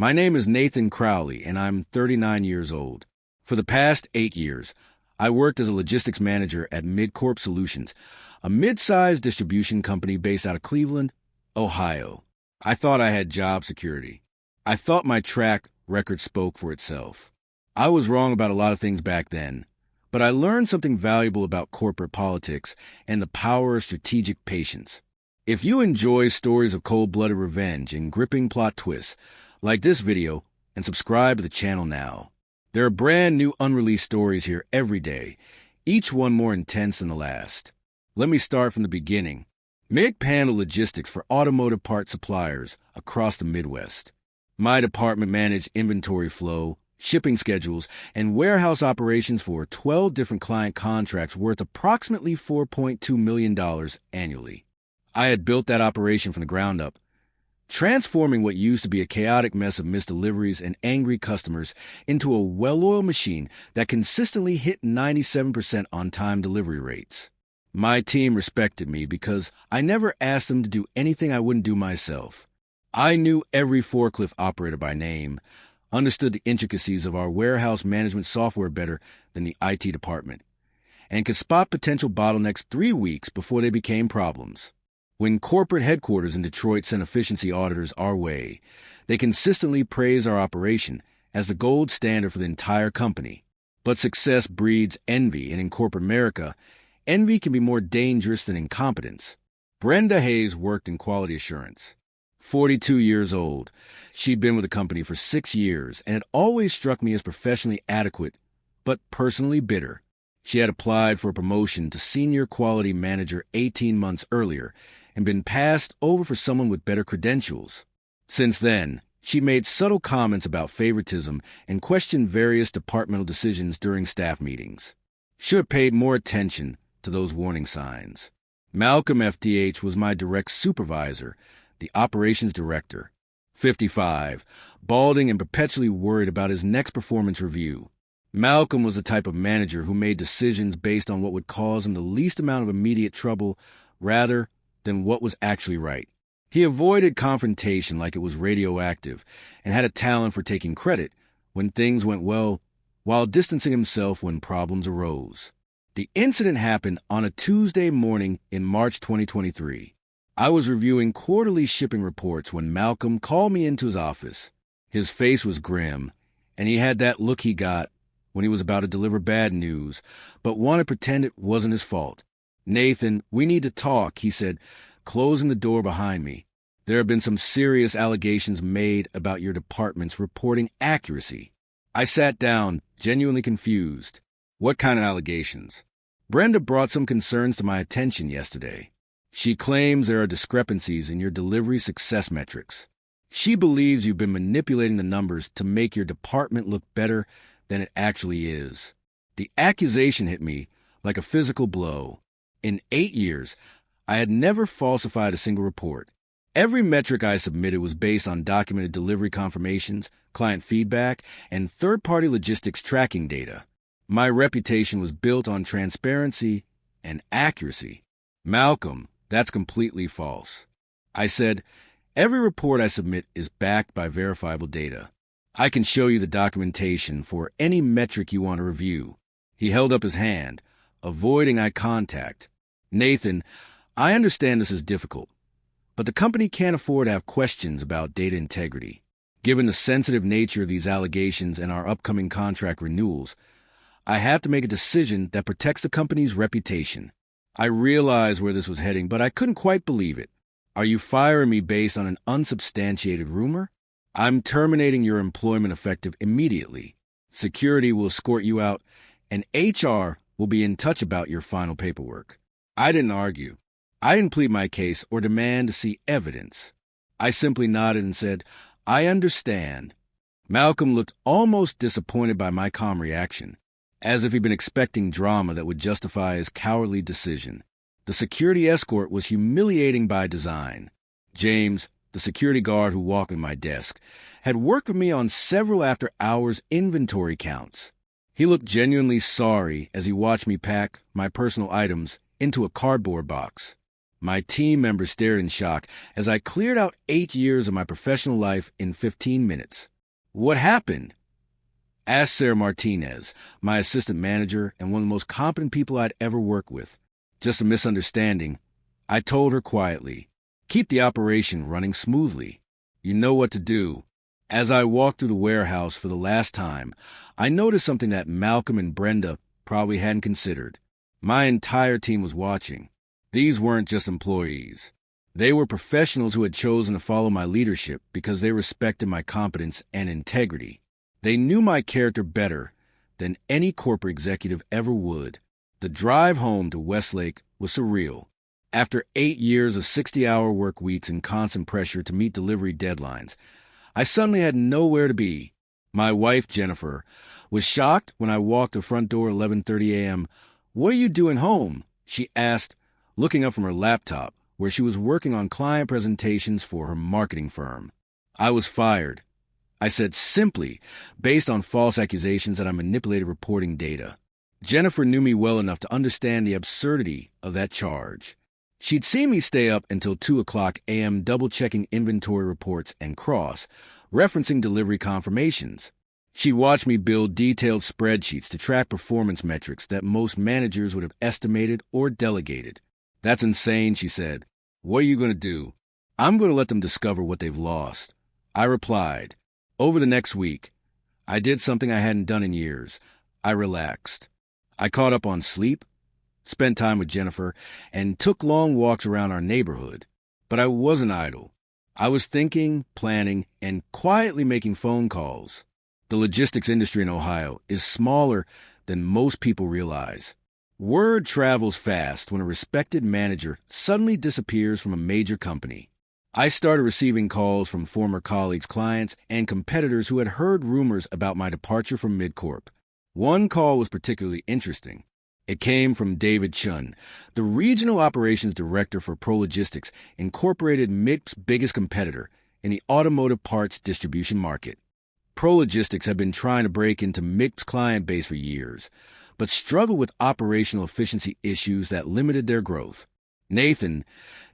My name is Nathan Crowley, and I'm 39 years old. For the past 8 years, I worked as a logistics manager at MidCorp Solutions, a mid-sized distribution company based out of Cleveland, Ohio. I thought I had job security. I thought my track record spoke for itself. I was wrong about a lot of things back then, but I learned something valuable about corporate politics and the power of strategic patience. If you enjoy stories of cold-blooded revenge and gripping plot twists, like this video and subscribe to the channel now. There are brand new unreleased stories here every day, each one more intense than the last. Let me start from the beginning. MIG handled logistics for automotive part suppliers across the Midwest. My department managed inventory flow, shipping schedules, and warehouse operations for 12 different client contracts worth approximately $4.2 million annually. I had built that operation from the ground up, transforming what used to be a chaotic mess of missed deliveries and angry customers into a well-oiled machine that consistently hit 97% on-time delivery rates. My team respected me because I never asked them to do anything I wouldn't do myself. I knew every forklift operator by name, understood the intricacies of our warehouse management software better than the IT department, and could spot potential bottlenecks 3 weeks before they became problems. When corporate headquarters in Detroit sent efficiency auditors our way, they consistently praised our operation as the gold standard for the entire company. But success breeds envy, and in corporate America, envy can be more dangerous than incompetence. Brenda Hayes worked in quality assurance. 42 years old, she'd been with the company for 6 years and had always struck me as professionally adequate, but personally bitter. She had applied for a promotion to senior quality manager 18 months earlier and been passed over for someone with better credentials. Since then, she made subtle comments about favoritism and questioned various departmental decisions during staff meetings. Should have paid more attention to those warning signs. Malcolm FDH was my direct supervisor, the operations director. 55, balding and perpetually worried about his next performance review. Malcolm was the type of manager who made decisions based on what would cause him the least amount of immediate trouble rather than what was actually right. He avoided confrontation like it was radioactive and had a talent for taking credit when things went well while distancing himself when problems arose. The incident happened on a Tuesday morning in March 2023. I was reviewing quarterly shipping reports when Malcolm called me into his office. His face was grim, and he had that look he got when he was about to deliver bad news, but wanted to pretend it wasn't his fault. "Nathan, we need to talk," he said, closing the door behind me. "There have been some serious allegations made about your department's reporting accuracy." I sat down, genuinely confused. "What kind of allegations?" "Brenda brought some concerns to my attention yesterday. She claims there are discrepancies in your delivery success metrics. She believes you've been manipulating the numbers to make your department look better than it actually is." The accusation hit me like a physical blow. In 8 years, I had never falsified a single report. Every metric I submitted was based on documented delivery confirmations, client feedback, and third-party logistics tracking data. My reputation was built on transparency and accuracy. "Malcolm, that's completely false." I said, "Every report I submit is backed by verifiable data. I can show you the documentation for any metric you want to review." He held up his hand, avoiding eye contact. "Nathan, I understand this is difficult, but the company can't afford to have questions about data integrity. Given the sensitive nature of these allegations and our upcoming contract renewals, I have to make a decision that protects the company's reputation." I realized where this was heading, but I couldn't quite believe it. "Are you firing me based on an unsubstantiated rumor?" "I'm terminating your employment effective immediately. Security will escort you out, and HR will be in touch about your final paperwork." I didn't argue. I didn't plead my case or demand to see evidence. I simply nodded and said, "I understand." Malcolm looked almost disappointed by my calm reaction, as if he'd been expecting drama that would justify his cowardly decision. The security escort was humiliating by design. James, the security guard who walked in my desk, had worked with me on several after-hours inventory counts. He looked genuinely sorry as he watched me pack my personal items into a cardboard box. My team members stared in shock as I cleared out 8 years of my professional life in 15 minutes. What happened? Asked Sarah Martinez, my assistant manager and one of the most competent people I'd ever worked with. Just a misunderstanding, I told her quietly. Keep the operation running smoothly. You know what to do. As I walked through the warehouse for the last time, I noticed something that Malcolm and Brenda probably hadn't considered. My entire team was watching. These weren't just employees. They were professionals who had chosen to follow my leadership because they respected my competence and integrity. They knew my character better than any corporate executive ever would. The drive home to Westlake was surreal. After 8 years of 60-hour work weeks and constant pressure to meet delivery deadlines, I suddenly had nowhere to be. My wife, Jennifer, was shocked when I walked the front door at 11:30 a.m. "What are you doing home?" she asked, looking up from her laptop, where she was working on client presentations for her marketing firm. I was fired. I said simply, based on false accusations that I manipulated reporting data. Jennifer knew me well enough to understand the absurdity of that charge. She'd seen me stay up until 2:00 a.m. double-checking inventory reports and cross-referencing delivery confirmations. She watched me build detailed spreadsheets to track performance metrics that most managers would have estimated or delegated. "That's insane," she said. "What are you going to do?" "I'm going to let them discover what they've lost," I replied. Over the next week, I did something I hadn't done in years. I relaxed. I caught up on sleep, spent time with Jennifer, and took long walks around our neighborhood. But I wasn't idle. I was thinking, planning, and quietly making phone calls. The logistics industry in Ohio is smaller than most people realize. Word travels fast when a respected manager suddenly disappears from a major company. I started receiving calls from former colleagues, clients, and competitors who had heard rumors about my departure from MidCorp. One call was particularly interesting. It came from David Chun, the regional operations director for Prologistics, Incorporated, MIT's biggest competitor in the automotive parts distribution market. Prologistics had been trying to break into MIT's client base for years, but struggled with operational efficiency issues that limited their growth. "Nathan,"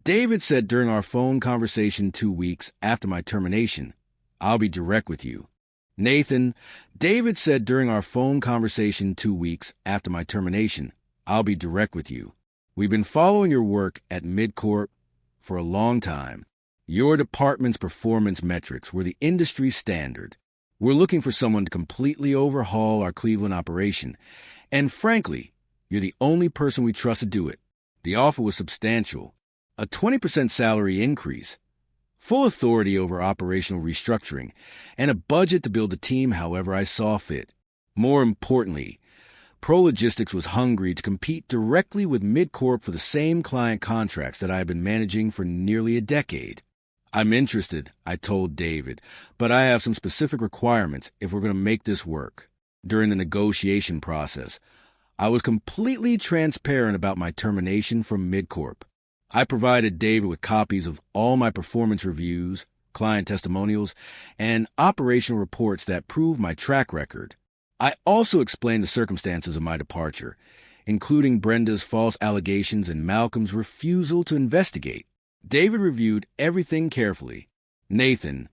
David said during our phone conversation 2 weeks after my termination, "I'll be direct with you." "Nathan," David said during our phone conversation 2 weeks after my termination, "I'll be direct with you. We've been following your work at MidCorp for a long time. Your department's performance metrics were the industry standard. We're looking for someone to completely overhaul our Cleveland operation, and frankly, you're the only person we trust to do it." The offer was substantial. A 20% salary increase, full authority over operational restructuring, and a budget to build a team however I saw fit. More importantly, Prologistics was hungry to compete directly with MidCorp for the same client contracts that I had been managing for nearly a decade. "I'm interested," I told David, "but I have some specific requirements if we're going to make this work." During the negotiation process, I was completely transparent about my termination from MidCorp. I provided David with copies of all my performance reviews, client testimonials, and operational reports that prove my track record. I also explained the circumstances of my departure, including Brenda's false allegations and Malcolm's refusal to investigate. David reviewed everything carefully. "Nathan,"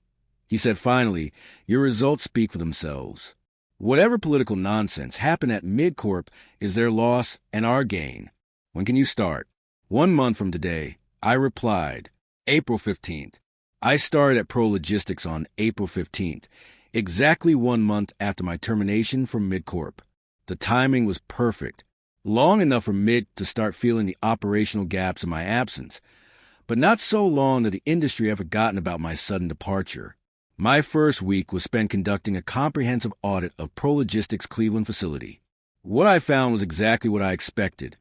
he said finally, "your results speak for themselves. Whatever political nonsense happened at MidCorp is their loss and our gain. When can you start?" "1 month from today," I replied. April 15th. I started at Prologistics on April 15th, exactly 1 month after my termination from MidCorp. The timing was perfect, long enough for Mid to start feeling the operational gaps in my absence, but not so long that the industry had forgotten about my sudden departure. My first week was spent conducting a comprehensive audit of Prologistics' Cleveland facility. What I found was exactly what I expected.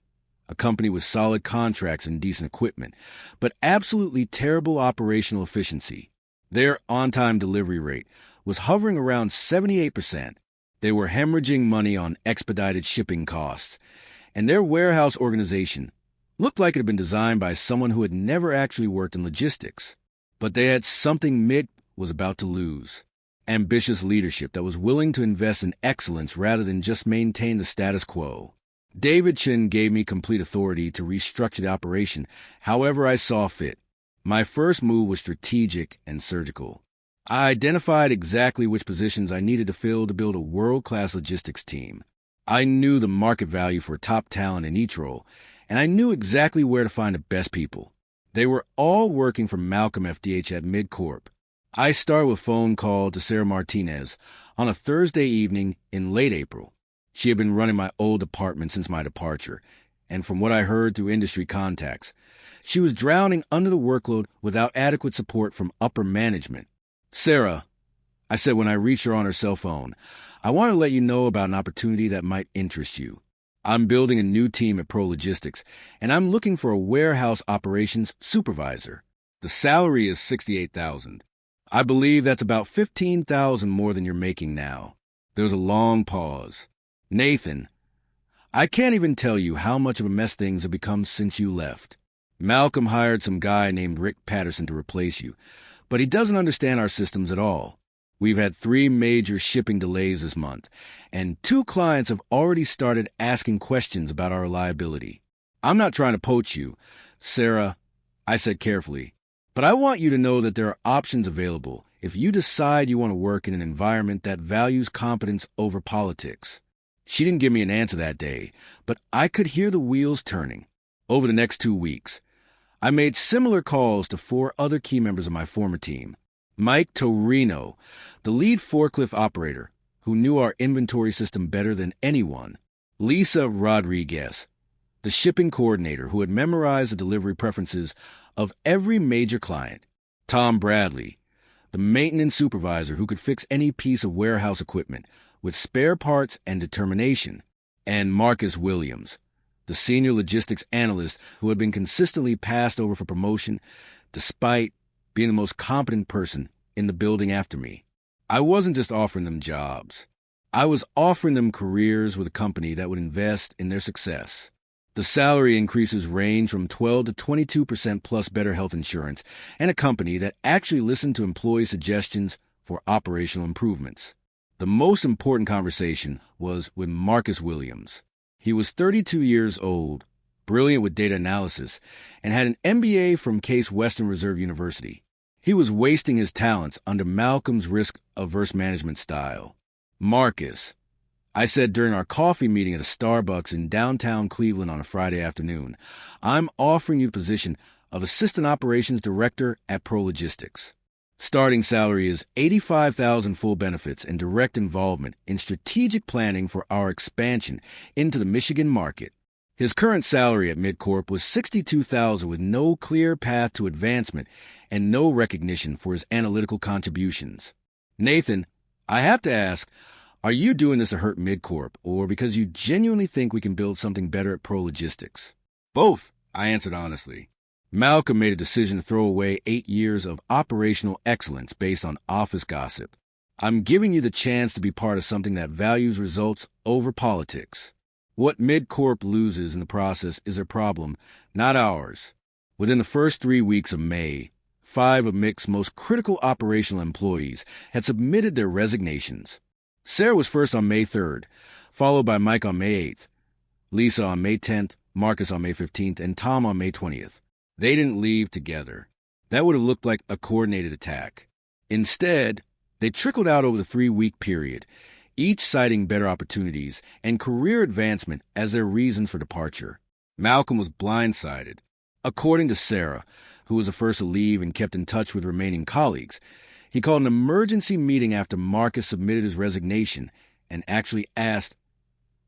A company with solid contracts and decent equipment, but absolutely terrible operational efficiency. Their on-time delivery rate was hovering around 78%. They were hemorrhaging money on expedited shipping costs, and their warehouse organization looked like it had been designed by someone who had never actually worked in logistics. But they had something Mid was about to lose: ambitious leadership that was willing to invest in excellence rather than just maintain the status quo. David Chin gave me complete authority to restructure the operation however I saw fit. My first move was strategic and surgical. I identified exactly which positions I needed to fill to build a world-class logistics team. I knew the market value for top talent in each role, and I knew exactly where to find the best people. They were all working for Malcolm FDH at MidCorp. I started with a phone call to Sarah Martinez on a Thursday evening in late April. She had been running my old department since my departure, and from what I heard through industry contacts, she was drowning under the workload without adequate support from upper management. "Sarah," I said when I reached her on her cell phone, "I want to let you know about an opportunity that might interest you. I'm building a new team at Pro Logistics, and I'm looking for a warehouse operations supervisor. The salary is $68,000. I believe that's about $15,000 more than you're making now." There was a long pause. "Nathan, I can't even tell you how much of a mess things have become since you left. Malcolm hired some guy named Rick Patterson to replace you, but he doesn't understand our systems at all. We've had 3 major shipping delays this month, and 2 clients have already started asking questions about our reliability. I'm not trying to poach you, Sarah," I said carefully, "but I want you to know that there are options available if you decide you want to work in an environment that values competence over politics." She didn't give me an answer that day, but I could hear the wheels turning. Over the next 2 weeks, I made similar calls to 4 other key members of my former team. Mike Torino, the lead forklift operator, who knew our inventory system better than anyone. Lisa Rodriguez, the shipping coordinator who had memorized the delivery preferences of every major client. Tom Bradley, the maintenance supervisor who could fix any piece of warehouse equipment with spare parts and determination. And Marcus Williams, the senior logistics analyst who had been consistently passed over for promotion despite being the most competent person in the building after me. I wasn't just offering them jobs. I was offering them careers with a company that would invest in their success. The salary increases range from 12 to 22% plus better health insurance, and a company that actually listened to employee suggestions for operational improvements. The most important conversation was with Marcus Williams. He was 32 years old, brilliant with data analysis, and had an MBA from Case Western Reserve University. He was wasting his talents under Malcolm's risk-averse management style. "Marcus," I said during our coffee meeting at a Starbucks in downtown Cleveland on a Friday afternoon, "I'm offering you the position of Assistant Operations Director at Pro Logistics. Starting salary is $85,000 full benefits and direct involvement in strategic planning for our expansion into the Michigan market." His current salary at MidCorp was $62,000 with no clear path to advancement and no recognition for his analytical contributions. "Nathan, I have to ask, are you doing this to hurt MidCorp or because you genuinely think we can build something better at Pro Logistics?" "Both," I answered honestly. Malcolm made a decision to throw away 8 years of operational excellence based on office gossip. "I'm giving you the chance to be part of something that values results over politics. What MidCorp loses in the process is their problem, not ours." Within the first 3 weeks of May, 5 of MIC's most critical operational employees had submitted their resignations. Sarah was first on May 3rd, followed by Mike on May 8th, Lisa on May 10th, Marcus on May 15th, and Tom on May 20th. They didn't leave together. That would have looked like a coordinated attack. Instead, they trickled out over the 3-week period, each citing better opportunities and career advancement as their reasons for departure. Malcolm was blindsided. According to Sarah, who was the first to leave and kept in touch with remaining colleagues, he called an emergency meeting after Marcus submitted his resignation and actually asked,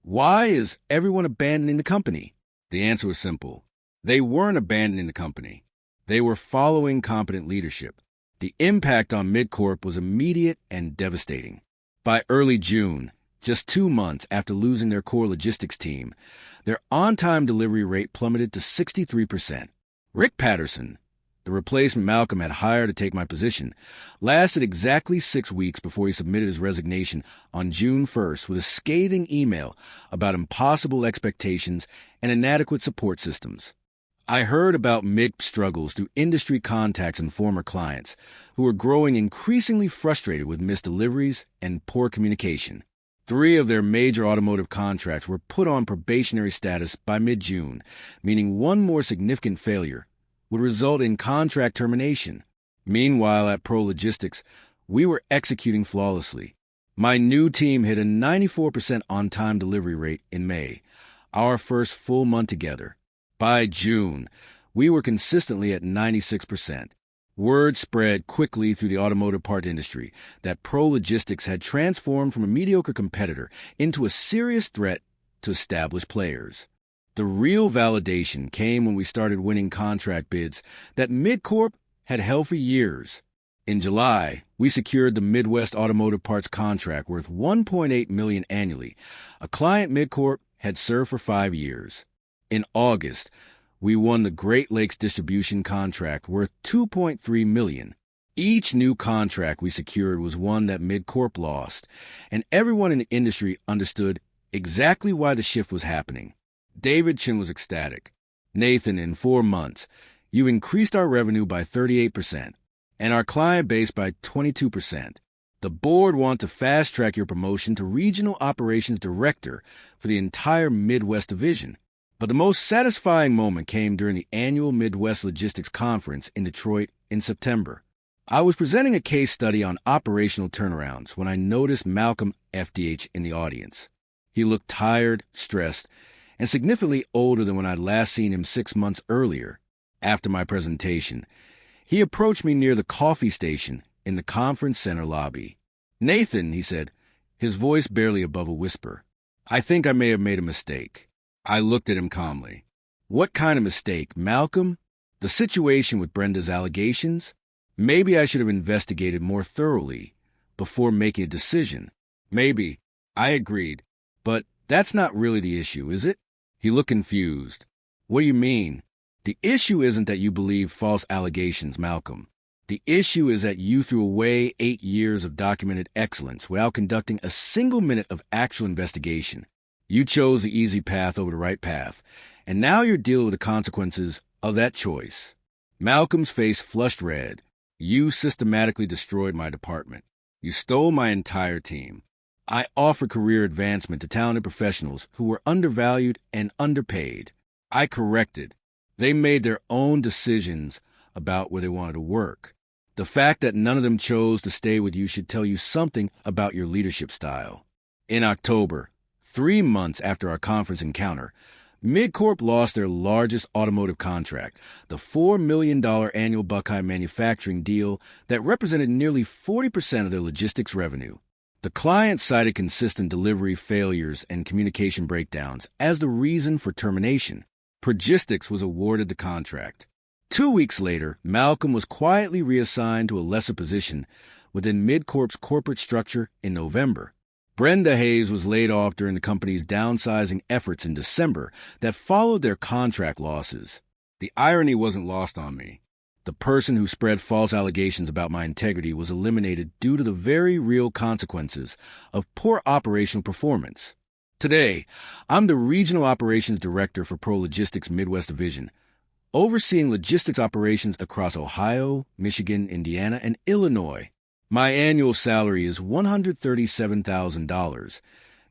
"Why is everyone abandoning the company?" The answer was simple. They weren't abandoning the company. They were following competent leadership. The impact on MidCorp was immediate and devastating. By early June, just 2 months after losing their core logistics team, their on-time delivery rate plummeted to 63%. Rick Patterson, the replacement Malcolm had hired to take my position, lasted exactly 6 weeks before he submitted his resignation on June 1st with a scathing email about impossible expectations and inadequate support systems. I heard about MIC struggles through industry contacts and former clients who were growing increasingly frustrated with missed deliveries and poor communication. 3 of their major automotive contracts were put on probationary status by mid-June, meaning one more significant failure would result in contract termination. Meanwhile, at Pro Logistics, we were executing flawlessly. My new team hit a 94% on-time delivery rate in May, our first full month together. By June, we were consistently at 96%. Word spread quickly through the automotive part industry that Pro Logistics had transformed from a mediocre competitor into a serious threat to established players. The real validation came when we started winning contract bids that MidCorp had held for years. In July, we secured the Midwest Automotive Parts contract worth $1.8 million annually, a client MidCorp had served for 5 years. In August, we won the Great Lakes distribution contract worth $2.3 million. Each new contract we secured was one that MidCorp lost, and everyone in the industry understood exactly why the shift was happening. David Chin was ecstatic. Nathan, in 4 months, you increased our revenue by 38% and our client base by 22%. The board want to fast-track your promotion to Regional Operations Director for the entire Midwest Division. But the most satisfying moment came during the annual Midwest Logistics Conference in Detroit in September. I was presenting a case study on operational turnarounds when I noticed Malcolm FDH in the audience. He looked tired, stressed, and significantly older than when I'd last seen him 6 months earlier. After my presentation, he approached me near the coffee station in the conference center lobby. "Nathan," he said, his voice barely above a whisper, "I think I may have made a mistake." I looked at him calmly. "What kind of mistake, Malcolm? The situation with Brenda's allegations? Maybe I should have investigated more thoroughly before making a decision." "Maybe," I agreed, "but that's not really the issue, is it?" He looked confused. "What do you mean?" "The issue isn't that you believe false allegations, Malcolm. The issue is that you threw away 8 years of documented excellence without conducting a single minute of actual investigation. You chose the easy path over the right path, and now you're dealing with the consequences of that choice." Malcolm's face flushed red. "You systematically destroyed my department. You stole my entire team. I offered career advancement to talented professionals who were undervalued and underpaid. I corrected. They made their own decisions about where they wanted to work. The fact that none of them chose to stay with you should tell you something about your leadership style." In October, 3 months after our conference encounter, MidCorp lost their largest automotive contract, the $4 million annual Buckeye manufacturing deal that represented nearly 40% of their logistics revenue. The client cited consistent delivery failures and communication breakdowns as the reason for termination. Progistics was awarded the contract. 2 weeks later, Malcolm was quietly reassigned to a lesser position within MidCorp's corporate structure in November. Brenda Hayes was laid off during the company's downsizing efforts in December that followed their contract losses. The irony wasn't lost on me. The person who spread false allegations about my integrity was eliminated due to the very real consequences of poor operational performance. Today, I'm the Regional Operations Director for Pro Logistics Midwest Division, overseeing logistics operations across Ohio, Michigan, Indiana, and Illinois. My annual salary is $137,000,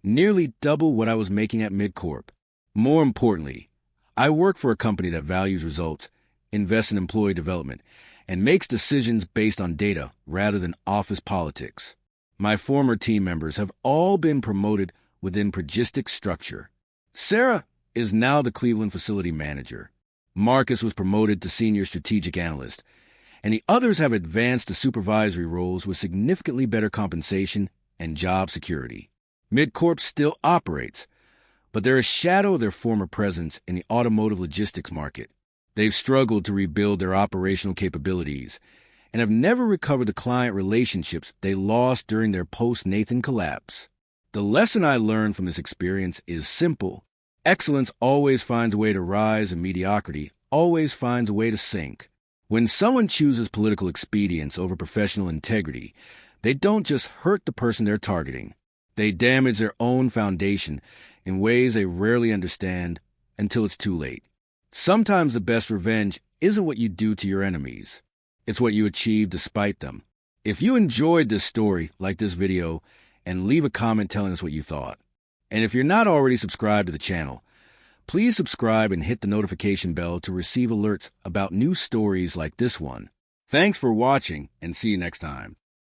nearly double what I was making at MidCorp. More importantly, I work for a company that values results, invests in employee development, and makes decisions based on data rather than office politics. My former team members have all been promoted within Progistics structure. Sarah is now the Cleveland facility manager. Marcus was promoted to senior strategic analyst, and the others have advanced to supervisory roles with significantly better compensation and job security. MidCorp still operates, but they're a shadow of their former presence in the automotive logistics market. They've struggled to rebuild their operational capabilities and have never recovered the client relationships they lost during their post-Nathan collapse. The lesson I learned from this experience is simple. Excellence always finds a way to rise, and mediocrity always finds a way to sink. When someone chooses political expedience over professional integrity, they don't just hurt the person they're targeting. They damage their own foundation in ways they rarely understand until it's too late. Sometimes the best revenge isn't what you do to your enemies. It's what you achieve despite them. If you enjoyed this story, like this video, and leave a comment telling us what you thought. And if you're not already subscribed to the channel, please subscribe and hit the notification bell to receive alerts about new stories like this one. Thanks for watching, and see you next time.